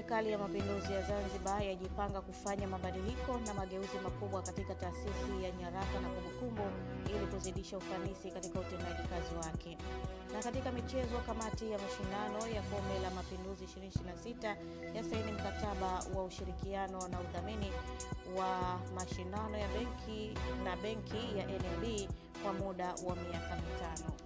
Serikali ya Mapinduzi ya Zanzibar yajipanga kufanya mabadiliko na mageuzi makubwa katika taasisi ya nyaraka na kumbukumbu ili kuzidisha ufanisi katika utendaji kazi wake. Na katika michezo, kamati ya mashindano ya Kombe la Mapinduzi 2026 yasaini mkataba wa ushirikiano na udhamini wa mashindano ya benki ya NMB kwa muda wa miaka 5.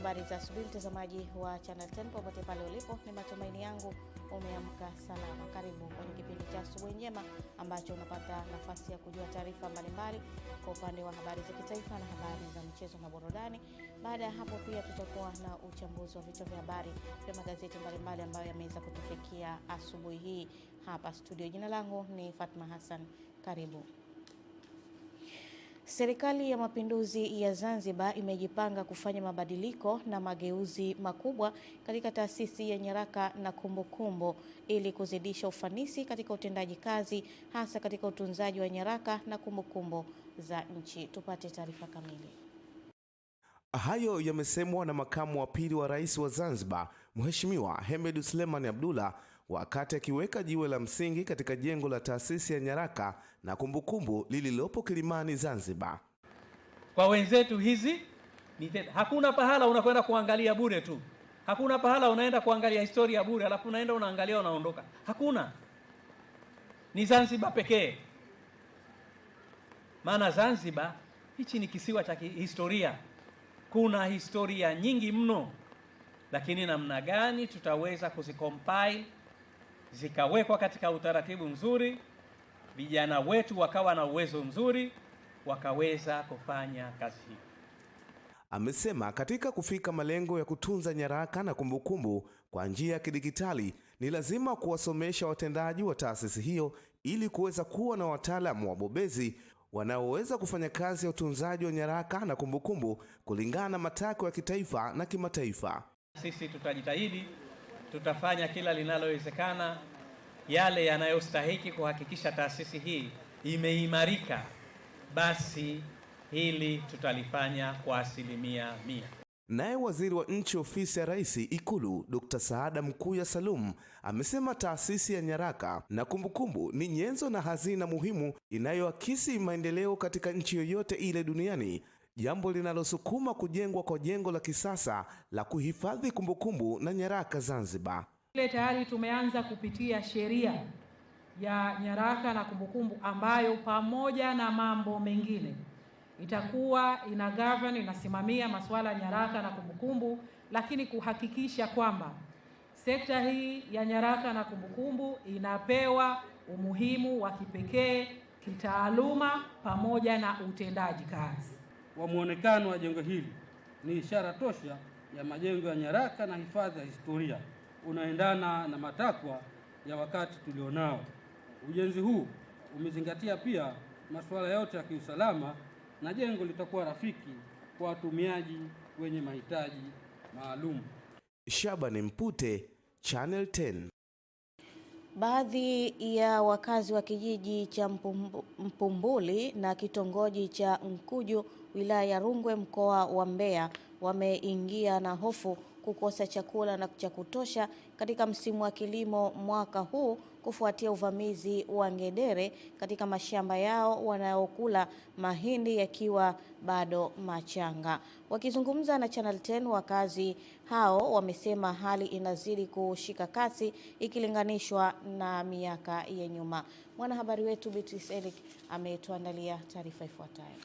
Habari za asubuhi mtazamaji wa Channel 10 popote pale ulipo, ni matumaini yangu umeamka salama. Karibu kwenye kipindi cha Asubuhi Njema ambacho unapata nafasi ya kujua taarifa mbalimbali kwa upande wa habari za kitaifa na habari za michezo na burudani. Baada ya hapo pia tutakuwa na uchambuzi wa vichwa vya habari vya magazeti mbalimbali ambayo yameweza kutufikia asubuhi hii hapa studio. Jina langu ni Fatma Hassan. Karibu. Serikali ya Mapinduzi ya Zanzibar imejipanga kufanya mabadiliko na mageuzi makubwa katika taasisi ya nyaraka na kumbukumbu ili kuzidisha ufanisi katika utendaji kazi, hasa katika utunzaji wa nyaraka na kumbukumbu za nchi. Tupate taarifa kamili. Hayo yamesemwa na makamu wa pili wa rais wa Zanzibar, Mheshimiwa Hemed Suleiman Abdullah, wakati akiweka jiwe la msingi katika jengo la taasisi ya nyaraka na kumbukumbu lililopo Kilimani, Zanzibar. Kwa wenzetu hizi hakuna pahala unakwenda kuangalia bure tu. Hakuna pahala unaenda kuangalia historia bure alafu unaenda unaangalia unaondoka. Hakuna. Ni Zanzibar pekee. Maana Zanzibar hichi ni kisiwa cha historia. Kuna historia nyingi mno. Lakini namna gani tutaweza kuzicompile zikawekwa katika utaratibu mzuri, vijana wetu wakawa na uwezo mzuri, wakaweza kufanya kazi hii. Amesema katika kufika malengo ya kutunza nyaraka na kumbukumbu kwa njia ya kidijitali, ni lazima kuwasomesha watendaji wa taasisi hiyo ili kuweza kuwa na wataalamu wabobezi wanaoweza kufanya kazi ya utunzaji wa nyaraka na kumbukumbu kulingana na matakwa ya kitaifa na kimataifa. Sisi tutajitahidi, tutafanya kila linalowezekana, yale yanayostahiki kuhakikisha taasisi hii imeimarika, basi hili tutalifanya kwa 100%. Naye waziri wa nchi ofisi ya Rais Ikulu, Dr. Saada Mkuya Salum, amesema taasisi ya nyaraka na kumbukumbu ni nyenzo na hazina muhimu inayoakisi maendeleo katika nchi yoyote ile duniani, jambo linalosukuma kujengwa kwa jengo la kisasa la kuhifadhi kumbukumbu na nyaraka Zanzibar. Tayari tumeanza kupitia sheria ya nyaraka na kumbukumbu ambayo pamoja na mambo mengine itakuwa inasimamia masuala ya nyaraka na kumbukumbu, lakini kuhakikisha kwamba sekta hii ya nyaraka na kumbukumbu inapewa umuhimu wa kipekee kitaaluma pamoja na utendaji kazi. Wa muonekano wa jengo hili ni ishara tosha ya majengo ya nyaraka na hifadhi ya historia unaendana na matakwa ya wakati tulionao. Ujenzi huu umezingatia pia masuala yote ya kiusalama na jengo litakuwa rafiki kwa watumiaji wenye mahitaji maalum. Shabani Mpute, Channel 10. Baadhi ya wakazi wa kijiji cha Mpumbuli na kitongoji cha Mkuju wilaya ya Rungwe mkoa wa Mbeya wameingia na hofu kukosa chakula na cha kutosha katika msimu wa kilimo mwaka huu kufuatia uvamizi wa ngedere katika mashamba yao wanayokula mahindi yakiwa bado machanga. Wakizungumza na Channel 10, wakazi hao wamesema hali inazidi kushika kasi ikilinganishwa na miaka ya nyuma. Mwanahabari wetu Beatrice Eric ametuandalia taarifa ifuatayo.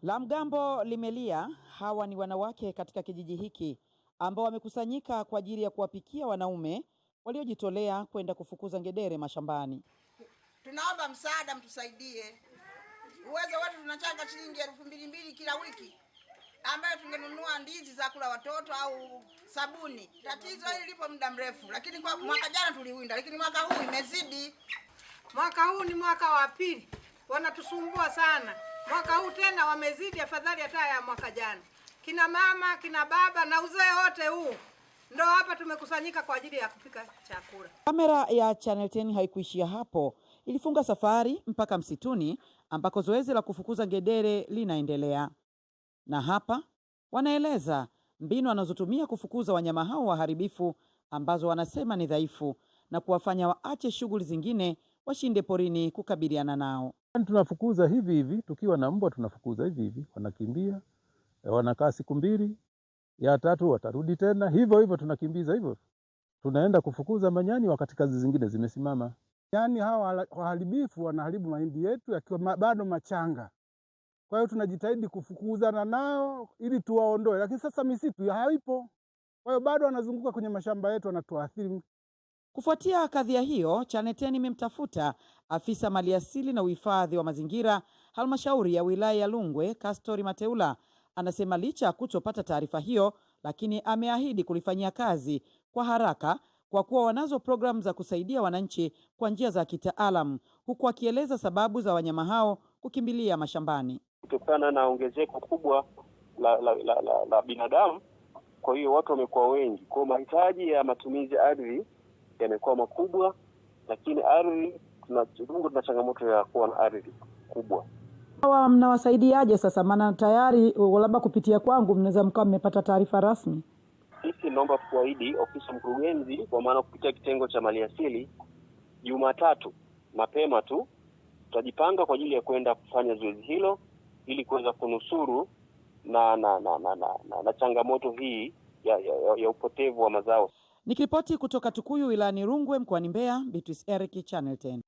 La mgambo limelia. Hawa ni wanawake katika kijiji hiki ambao wamekusanyika kwa ajili ya kuwapikia wanaume waliojitolea kwenda kufukuza ngedere mashambani. Tunaomba msaada, mtusaidie. Uwezo wetu tunachanga shilingi 2,200 kila wiki ambayo tungenunua ndizi za kula watoto au sabuni. Tatizo hili lipo muda mrefu, lakini kwa mwaka jana tuliwinda, lakini mwaka huu imezidi. Mwaka huu ni mwaka wa pili. Wanatusumbua sana. Mwaka huu tena wamezidi, afadhali hata ya mwaka jana. Kina mama, kina baba na uzee wote huu ndo hapa tumekusanyika kwa ajili ya kupika chakula. Kamera ya Channel 10 haikuishia hapo. Ilifunga safari mpaka msituni ambako zoezi la kufukuza ngedere linaendelea. Na hapa wanaeleza mbinu anazotumia kufukuza wanyama hao waharibifu ambazo wanasema ni dhaifu na kuwafanya waache shughuli zingine washinde porini kukabiliana nao. Tunafukuza hivi hivi, tukiwa na mbwa tunafukuza hivi hivi, wanakimbia, wanakaa siku 2, ya 3 watarudi tena, hivyo hivyo tunakimbiza hivyo. Tunaenda kufukuza manyani wakati kazi zingine zimesimama. Yaani hawa waharibifu wanaharibu mahindi yetu yakiwa bado machanga. Kwa hiyo tunajitahidi kufukuzana nao ili tuwaondoe, lakini sasa misitu haipo. Kwa hiyo bado wanazunguka kwenye mashamba yetu wanatuathiri. Kufuatia kadhia hiyo, Channel 10 imemtafuta afisa maliasili na uhifadhi wa mazingira halmashauri ya wilaya ya Rungwe, Kastori Mateula. Anasema licha ya kutopata taarifa hiyo, lakini ameahidi kulifanyia kazi kwa haraka kwa kuwa wanazo programu za kusaidia wananchi kwa njia za kitaalamu, huku akieleza sababu za wanyama hao kukimbilia mashambani. Kutokana na ongezeko kubwa la binadamu, kwa hiyo watu wamekuwa wengi, kwa mahitaji ya matumizi ya ardhi yamekuwa makubwa, lakini ardhi tuna changamoto ya kuwa na ardhi kubwa. Hawa mnawasaidiaje sasa? Maana tayari labda kupitia kwangu mnaweza mkawa mmepata taarifa rasmi. Sisi naomba kuahidi ofisi mkurugenzi, kwa maana kupitia kitengo cha maliasili, Jumatatu mapema tu tutajipanga kwa ajili ya kwenda kufanya zoezi hilo ili kuweza kunusuru na changamoto hii ya upotevu wa mazao. Nikiripoti kutoka Tukuyu wilayani Rungwe mkoani Mbeya, Beatrice Eric, Channel 10.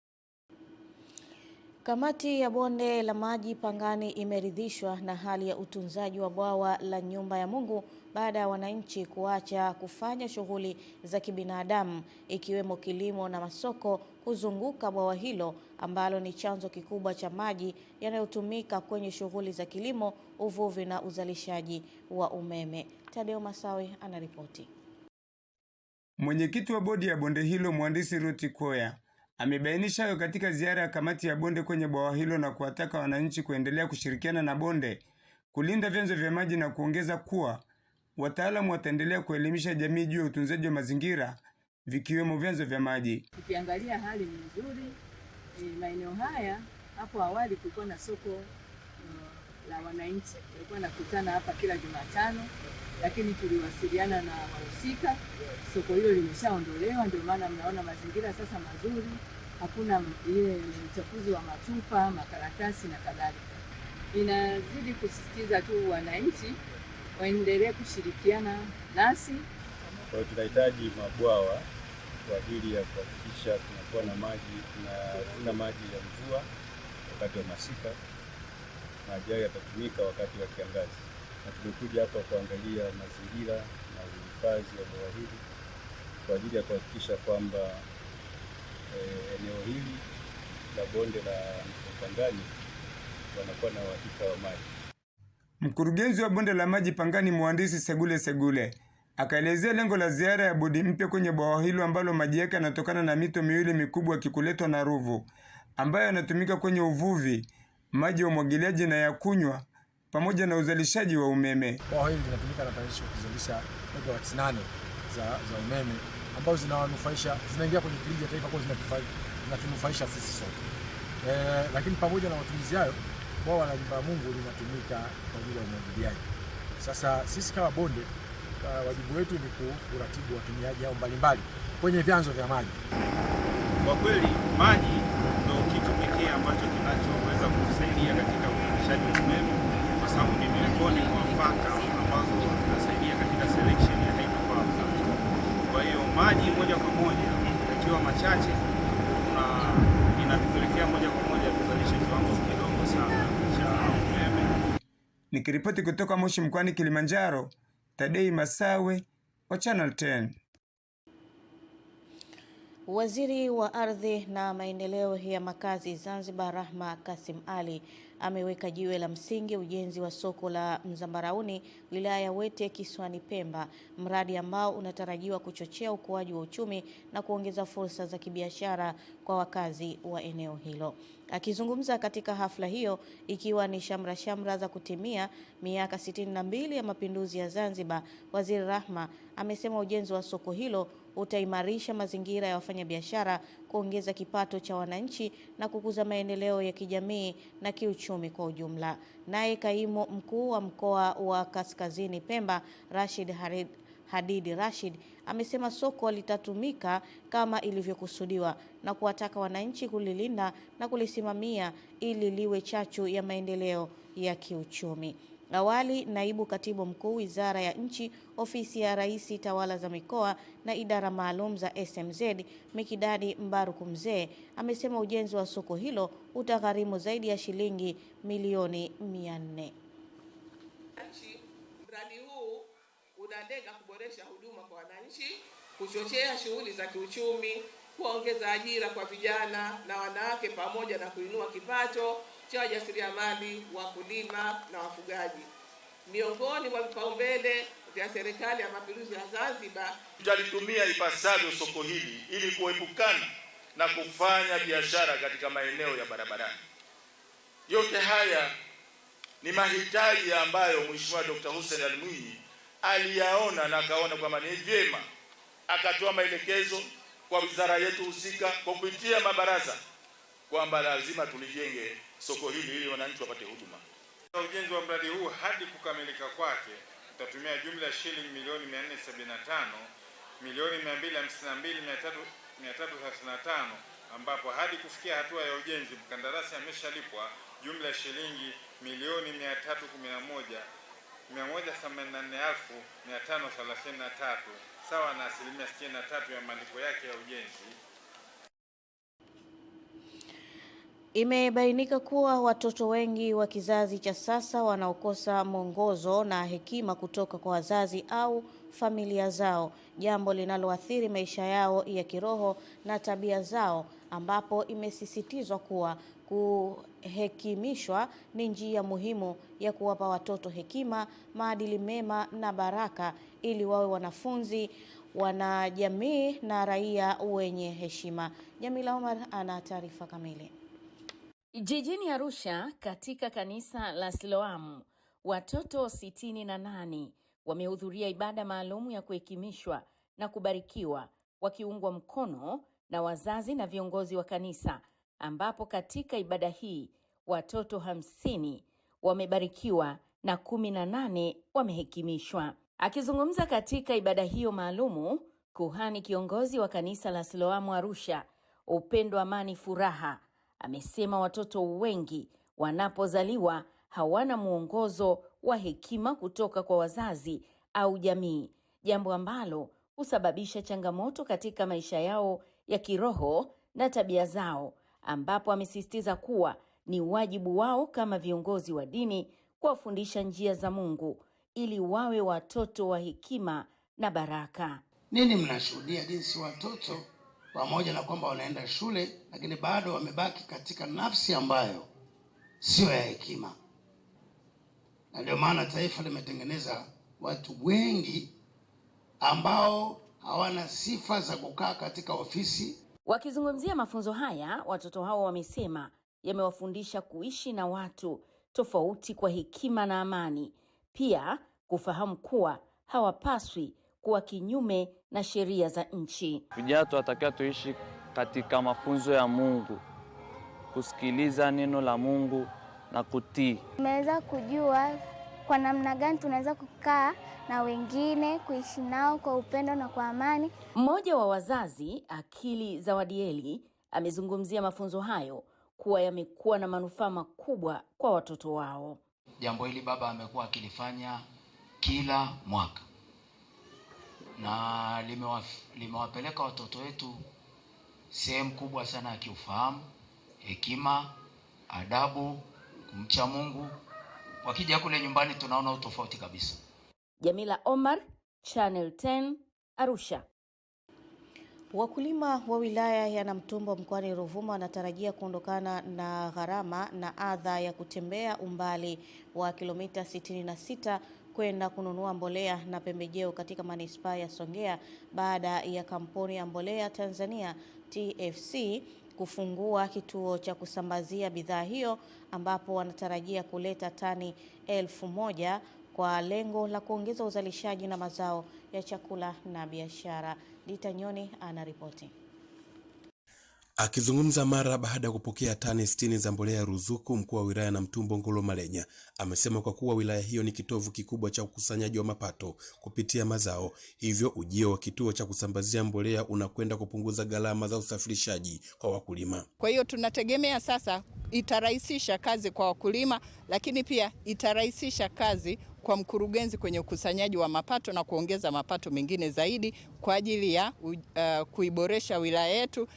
Kamati ya bonde la maji Pangani imeridhishwa na hali ya utunzaji wa bwawa la Nyumba ya Mungu baada ya wananchi kuacha kufanya shughuli za kibinadamu ikiwemo kilimo na masoko kuzunguka bwawa hilo ambalo ni chanzo kikubwa cha maji yanayotumika kwenye shughuli za kilimo, uvuvi na uzalishaji wa umeme. Tadeo Masawe anaripoti. Mwenyekiti wa bodi ya bonde hilo Mhandisi Ruti Koya amebainisha hayo katika ziara ya kamati ya bonde kwenye bwawa hilo na kuwataka wananchi kuendelea kushirikiana na bonde kulinda vyanzo vya maji na kuongeza kuwa wataalamu wataendelea kuelimisha jamii juu ya utunzaji wa mazingira vikiwemo vyanzo vya maji. Ukiangalia hali ni nzuri. Maeneo haya hapo awali kulikuwa na soko la wananchi, walikuwa nakutana hapa kila Jumatano, lakini tuliwasiliana na wahusika. Soko hilo limeshaondolewa, ndio maana mnaona mazingira sasa mazuri, hakuna ile uchafuzi wa matupa, makaratasi na kadhalika. Inazidi kusisitiza tu wananchi waendelee kushirikiana nasi. Kwa hiyo tunahitaji mabwawa kwa ajili ya kuhakikisha tunakuwa na maji na maji ya mvua wakati wa masika, maji hayo yatatumika wakati wa kiangazi. Na tumekuja hapa kuangalia mazingira na uhifadhi wa bwawa hili kwa ajili ya kuhakikisha kwamba eneo hili la bonde la Pangani wanakuwa na uhakika wa maji. Mkurugenzi wa bonde la maji Pangani Mhandisi Segule akaelezea lengo la ziara ya bodi mpya kwenye bwawa hilo ambalo maji yake yanatokana na mito miwili mikubwa Kikuletwa na Ruvu ambayo yanatumika kwenye uvuvi, maji ya umwagiliaji na ya kunywa pamoja na uzalishaji wa umeme. Bwawa hili linatumika na TANESCO kuzalisha megawatts 8 za umeme ambazo zinawanufaisha, zinaingia kwenye gridi ya taifa kwa zinatunufaisha sisi sote. Lakini pamoja na matumizi hayo, bwawa la Nyumba ya Mungu linatumika kwa ajili ya umwagiliaji. Sasa sisi kama bonde, wajibu wetu ni kuratibu watumiaji hao mbalimbali kwenye vyanzo vya maji. Kwa kweli maji ndio kitu pekee ambacho kinachoweza kusaidia katika uzalishaji wa umeme, kwa sababu ni miongoni mwa factors ambazo zinasaidia katika selection ya hydropower. Kwa hiyo maji moja kwa moja yakiwa machache inatupelekea moja kwa moja kuzalisha kiwango kidogo sana cha umeme. Nikiripoti kutoka Moshi mkoani Kilimanjaro, Tadei Masawe wa Channel 10. Waziri wa Ardhi na Maendeleo ya Makazi Zanzibar Rahma Kasim Ali ameweka jiwe la msingi ujenzi wa soko la Mzambarauni wilaya ya Wete kisiwani Pemba, mradi ambao unatarajiwa kuchochea ukuaji wa uchumi na kuongeza fursa za kibiashara kwa wakazi wa eneo hilo. Akizungumza katika hafla hiyo ikiwa ni shamra za kutimia miaka 62 ya mapinduzi ya Zanzibar, Waziri Rahma amesema ujenzi wa soko hilo utaimarisha mazingira ya wafanyabiashara, kuongeza kipato cha wananchi na kukuza maendeleo ya kijamii na kiuchumi uchumi kwa ujumla. Naye kaimu mkuu wa mkoa wa Kaskazini Pemba, Hadid Rashid, amesema soko litatumika kama ilivyokusudiwa na kuwataka wananchi kulilinda na kulisimamia ili liwe chachu ya maendeleo ya kiuchumi. Awali, naibu katibu mkuu Wizara ya Nchi, Ofisi ya Rais, Tawala za Mikoa na Idara Maalum za SMZ, Mikidadi Mbaruku Mzee, amesema ujenzi wa soko hilo utagharimu zaidi ya shilingi milioni 400. Mradi huu unalenga kuboresha huduma kwa wananchi, kuchochea shughuli za kiuchumi, kuongeza ajira kwa vijana na wanawake, pamoja na kuinua kipato cha wajasiriamali, wakulima na wafugaji. Miongoni mwa vipaumbele vya Serikali ya Mapinduzi ya Zanzibar, tutalitumia ipasavyo soko hili ili kuepukana na kufanya biashara katika maeneo ya barabarani. Yote haya ni mahitaji ambayo Mheshimiwa Dr. Hussein Ali Mwinyi aliyaona na akaona kwamba ni vyema akatoa maelekezo kwa wizara yetu husika kwa kupitia mabaraza kwamba lazima tulijenge soko hili ili wananchi wapate huduma. Ujenzi wa mradi huu hadi kukamilika kwake utatumia jumla ya shilingi milioni 475 milioni 252,335, ambapo hadi kufikia hatua ya ujenzi mkandarasi ameshalipwa jumla ya shilingi milioni 311,184,533 sawa na asilimia 63 ya malipo yake ya ujenzi. Imebainika kuwa watoto wengi wa kizazi cha sasa wanaokosa mwongozo na hekima kutoka kwa wazazi au familia zao, jambo linaloathiri maisha yao ya kiroho na tabia zao, ambapo imesisitizwa kuwa kuhekimishwa ni njia muhimu ya kuwapa watoto hekima, maadili mema na baraka ili wawe wanafunzi, wanajamii na raia wenye heshima. Jamila Omar ana taarifa kamili. Jijini Arusha, katika kanisa la Siloamu, watoto 68 wamehudhuria ibada maalum ya kuhekimishwa na kubarikiwa, wakiungwa mkono na wazazi na viongozi wa kanisa, ambapo katika ibada hii watoto 50 wamebarikiwa na 18 wamehekimishwa. Akizungumza katika ibada hiyo maalumu, kuhani kiongozi wa kanisa la Siloamu Arusha, Upendo Amani Furaha, amesema watoto wengi wanapozaliwa hawana mwongozo wa hekima kutoka kwa wazazi au jamii, jambo ambalo husababisha changamoto katika maisha yao ya kiroho na tabia zao, ambapo amesisitiza kuwa ni wajibu wao kama viongozi wa dini kuwafundisha njia za Mungu ili wawe watoto wa hekima na baraka. Nini mnashuhudia jinsi watoto pamoja na kwamba wanaenda shule lakini bado wamebaki katika nafsi ambayo sio ya hekima, na ndio maana taifa limetengeneza watu wengi ambao hawana sifa za kukaa katika ofisi. Wakizungumzia mafunzo haya, watoto hao wamesema yamewafundisha kuishi na watu tofauti kwa hekima na amani, pia kufahamu kuwa hawapaswi kuwa kinyume na sheria za nchi. Vijana tunatakiwa tuishi katika mafunzo ya Mungu, kusikiliza neno la Mungu na kutii. Tumeweza kujua kwa namna gani tunaweza kukaa na wengine, kuishi nao kwa upendo na kwa amani. Mmoja wa wazazi, Akili Zawadieli, amezungumzia mafunzo hayo kuwa yamekuwa na manufaa makubwa kwa watoto wao. Jambo hili baba amekuwa akilifanya kila mwaka na limewapeleka watoto wetu sehemu kubwa sana ya kiufahamu, hekima, adabu, kumcha Mungu. Wakija kule nyumbani tunaona utofauti kabisa. Jamila Omar, Channel 10, Arusha. Wakulima wa wilaya ya Namtumbo mkoani Ruvuma wanatarajia kuondokana na gharama na adha ya kutembea umbali wa kilomita 66 kwenda kununua mbolea na pembejeo katika manispaa ya Songea baada ya kampuni ya mbolea Tanzania TFC kufungua kituo cha kusambazia bidhaa hiyo, ambapo wanatarajia kuleta tani 1,000 kwa lengo la kuongeza uzalishaji na mazao ya chakula na biashara. Dita Nyoni anaripoti. Akizungumza mara baada ya kupokea tani 60 za mbolea ya ruzuku, mkuu wa wilaya Namtumbo Ngolo Malenya amesema kwa kuwa wilaya hiyo ni kitovu kikubwa cha ukusanyaji wa mapato kupitia mazao, hivyo ujio wa kituo cha kusambazia mbolea unakwenda kupunguza gharama za usafirishaji kwa wakulima. Kwa hiyo tunategemea sasa itarahisisha kazi kwa wakulima, lakini pia itarahisisha kazi kwa mkurugenzi kwenye ukusanyaji wa mapato na kuongeza mapato mengine zaidi kwa ajili ya kuiboresha wilaya yetu.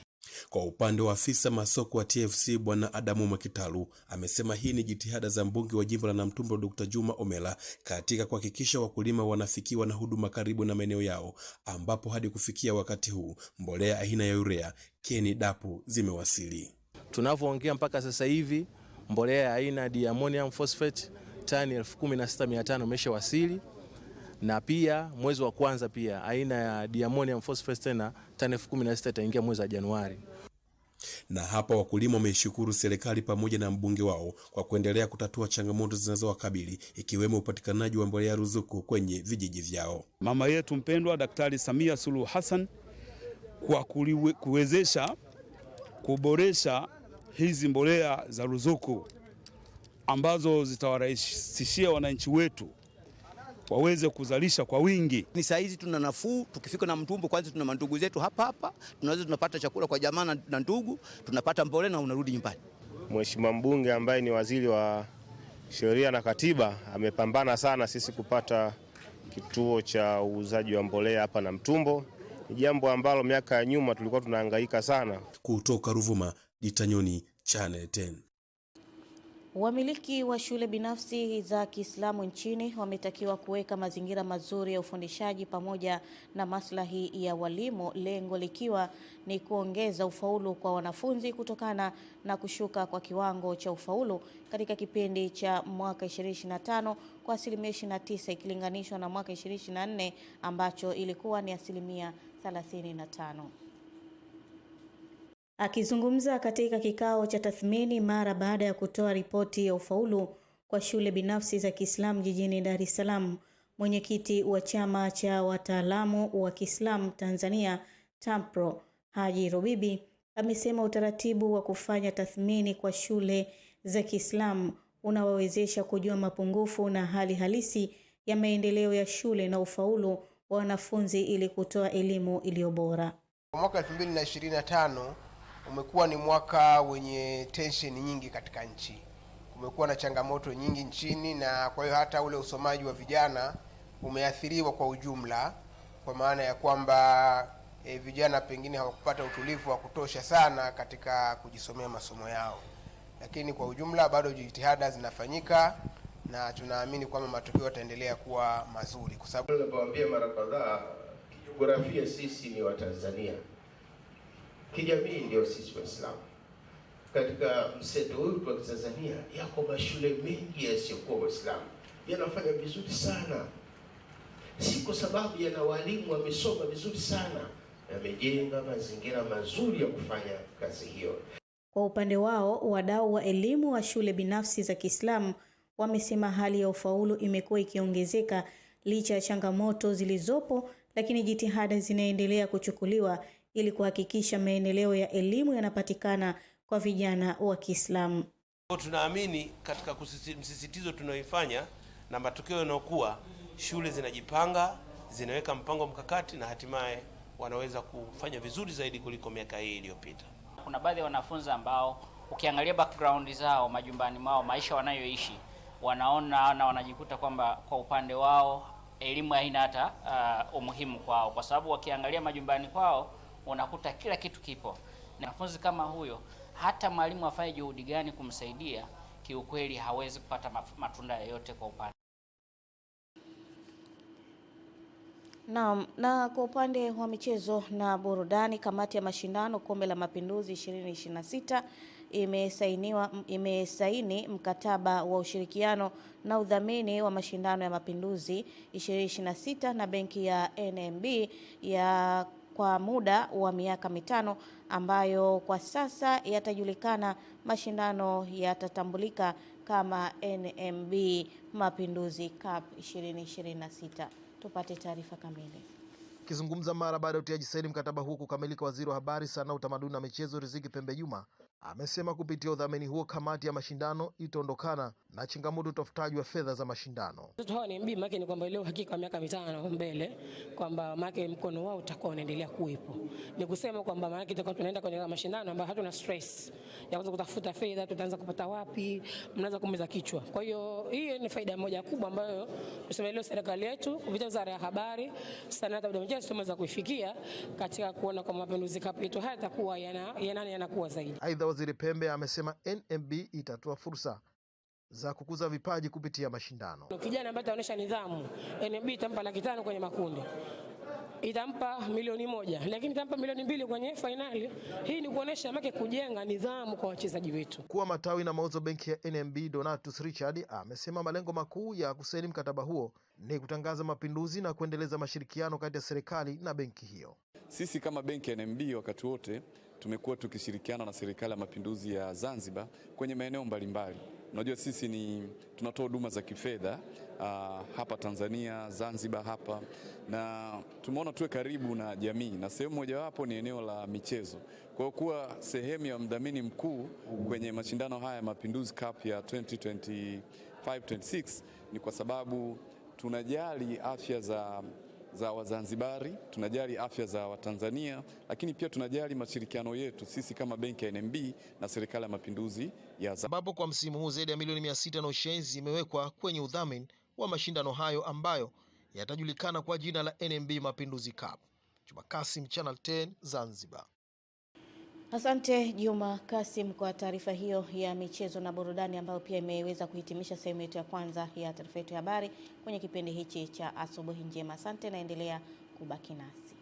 Kwa upande wa afisa masoko wa TFC Bwana Adamu Mwakitalu amesema hii ni jitihada za mbunge wa jimbo la Namtumbo Dr. Juma Omela katika kuhakikisha wakulima wanafikiwa na huduma karibu na maeneo yao, ambapo hadi kufikia wakati huu mbolea aina ya urea, keni, dapu zimewasili. Tunavyoongea mpaka sasa hivi mbolea ya aina ya diammonium phosphate tani 16,500 imeshawasili, na pia mwezi wa kwanza pia aina ya diammonium phosphate tena tani 16,000 itaingia mwezi wa Januari. Na hapa wakulima wameishukuru serikali pamoja na mbunge wao kwa kuendelea kutatua changamoto zinazowakabili, ikiwemo upatikanaji wa mbolea ruzuku kwenye vijiji vyao. Mama yetu mpendwa Daktari Samia Suluhu Hassan kwa kuwezesha kuboresha hizi mbolea za ruzuku ambazo zitawarahisishia wananchi wetu waweze kuzalisha kwa wingi. Ni saizi tuna nafuu, tukifika Namtumbo kwanza tuna mandugu zetu hapa, tunaweza tunapata chakula kwa jamaa na ndugu, tunapata mbolea na unarudi nyumbani. Mheshimiwa mbunge ambaye ni waziri wa sheria na katiba amepambana sana sisi kupata kituo cha uuzaji wa mbolea hapa Namtumbo. Ni jambo ambalo miaka ya nyuma tulikuwa tunahangaika sana. Kutoka Ruvuma, Ditanyoni, Channel 10. Wamiliki wa shule binafsi za Kiislamu nchini wametakiwa kuweka mazingira mazuri ya ufundishaji pamoja na maslahi ya walimu, lengo likiwa ni kuongeza ufaulu kwa wanafunzi kutokana na kushuka kwa kiwango cha ufaulu katika kipindi cha mwaka 2025 kwa asilimia 29 ikilinganishwa na mwaka 2024 ambacho ilikuwa ni asilimia 35. Akizungumza katika kikao cha tathmini mara baada ya kutoa ripoti ya ufaulu kwa shule binafsi za Kiislamu jijini Dar es Salaam, mwenyekiti wa chama cha wataalamu wa Kiislamu Tanzania TAMPRO Haji Robibi amesema utaratibu wa kufanya tathmini kwa shule za Kiislamu unawawezesha kujua mapungufu na hali halisi ya maendeleo ya shule na ufaulu wa wanafunzi ili kutoa elimu iliyo bora. Mwaka 2025 umekuwa ni mwaka wenye tension nyingi katika nchi. Kumekuwa na changamoto nyingi nchini, na kwa hiyo hata ule usomaji wa vijana umeathiriwa kwa ujumla, kwa maana ya kwamba vijana pengine hawakupata utulivu wa kutosha sana katika kujisomea masomo yao. Lakini kwa ujumla bado jitihada zinafanyika na tunaamini kwamba matokeo yataendelea kuwa mazuri, kwa sababu napoambia mara kadhaa jiografia sisi ni Watanzania. Kijamii ndio sisi Waislamu. Katika mseto wetu wa Tanzania yako mashule mengi yasiyokuwa Waislamu yanafanya vizuri sana, si kwa sababu yana walimu wamesoma vizuri sana, yamejenga mazingira mazuri ya kufanya kazi hiyo. Kwa upande wao, wadau wa elimu wa shule binafsi za Kiislamu wamesema hali ya ufaulu imekuwa ikiongezeka licha ya changamoto zilizopo, lakini jitihada zinaendelea kuchukuliwa ili kuhakikisha maendeleo ya elimu yanapatikana kwa vijana wa Kiislamu. Tunaamini katika msisitizo tunaoifanya na matokeo yanayokuwa, shule zinajipanga, zinaweka mpango mkakati na hatimaye wanaweza kufanya vizuri zaidi kuliko miaka hii iliyopita. Kuna baadhi ya wanafunzi ambao ukiangalia background zao, majumbani mwao, maisha wanayoishi, wanaona na wanajikuta kwamba kwa upande wao elimu haina hata umuhimu kwao, kwa sababu wakiangalia majumbani kwao unakuta kila kitu kipo. Mwanafunzi kama huyo, hata mwalimu afanye juhudi gani kumsaidia, kiukweli hawezi kupata matunda yoyote kwa upande. Na kwa upande wa michezo na burudani, kamati ya mashindano Kombe la Mapinduzi 2026 imesaini mkataba wa ushirikiano na udhamini wa mashindano ya Mapinduzi 2026 na benki ya NMB kwa muda wa miaka 5 ambayo kwa sasa yatajulikana. Mashindano yatatambulika kama NMB Mapinduzi Cup 2026. Tupate taarifa kamili. Akizungumza mara baada ya utiaji saini mkataba huo kukamilika, waziri wa habari, sanaa, utamaduni na michezo Riziki Pembe Juma amesema kupitia udhamini huo kamati ya mashindano itaondokana na changamoto utafutaji wa fedha za mashindano. Watoto hawa ni mbii maki ni kwamba leo hakika miaka 5 mbele kwamba maki mkono wao utakuwa unaendelea kuwepo. Ni kusema kwamba maki tutakuwa tunaenda kwenye mashindano ambayo hatuna stress ya kuanza kutafuta fedha, tutaanza kupata wapi, mnaanza kumeza kichwa. Kwa hiyo hii ni faida moja kubwa ambayo tuseme leo serikali yetu kupitia Wizara ya Habari, Sanaa na Michezo tumeweza kuifikia katika kuona kama Mapinduzi Cup yetu hayatakuwa yanakuwa zaidi. Aidha, Waziri Pembe amesema NMB itatoa fursa za kukuza vipaji kupitia mashindano. Kijana ambaye ataonyesha nidhamu, NMB itampa $500,000 kwenye makundi, itampa $1,000,000, lakini itampa $2,000,000 kwenye fainali. Hii ni kuonesha make kujenga nidhamu kwa wachezaji wetu. Kwa matawi na mauzo benki ya NMB Donatus Richard amesema malengo makuu ya kusaini mkataba huo ni kutangaza mapinduzi na kuendeleza mashirikiano kati ya serikali na benki hiyo. Sisi kama benki ya NMB wakati wote tumekuwa tukishirikiana na serikali ya mapinduzi ya Zanzibar kwenye maeneo mbalimbali. Unajua sisi tunatoa huduma za kifedha hapa Tanzania, Zanzibar hapa, na tumeona tuwe karibu na jamii, na sehemu mojawapo ni eneo la michezo. Kwa hiyo kuwa sehemu ya mdhamini mkuu kwenye mashindano haya ya Mapinduzi Cup ya 2025-26 ni kwa sababu tunajali afya za Wazanzibari, tunajali afya za Watanzania, lakini pia tunajali mashirikiano yetu sisi kama benki ya NMB na serikali ya mapinduzi ya Zanzibar. Ambapo kwa msimu huu zaidi ya milioni 600 na ushenzi imewekwa kwenye udhamini wa mashindano hayo ambayo yatajulikana kwa jina la NMB Mapinduzi Cup. Juma Kasim, Channel 10, Zanzibar. Asante Juma Kasim kwa taarifa hiyo ya michezo na burudani ambayo pia imeweza kuhitimisha sehemu yetu ya kwanza ya taarifa yetu ya habari kwenye kipindi hichi cha Asubuhi Njema. Asante, naendelea kubaki nasi.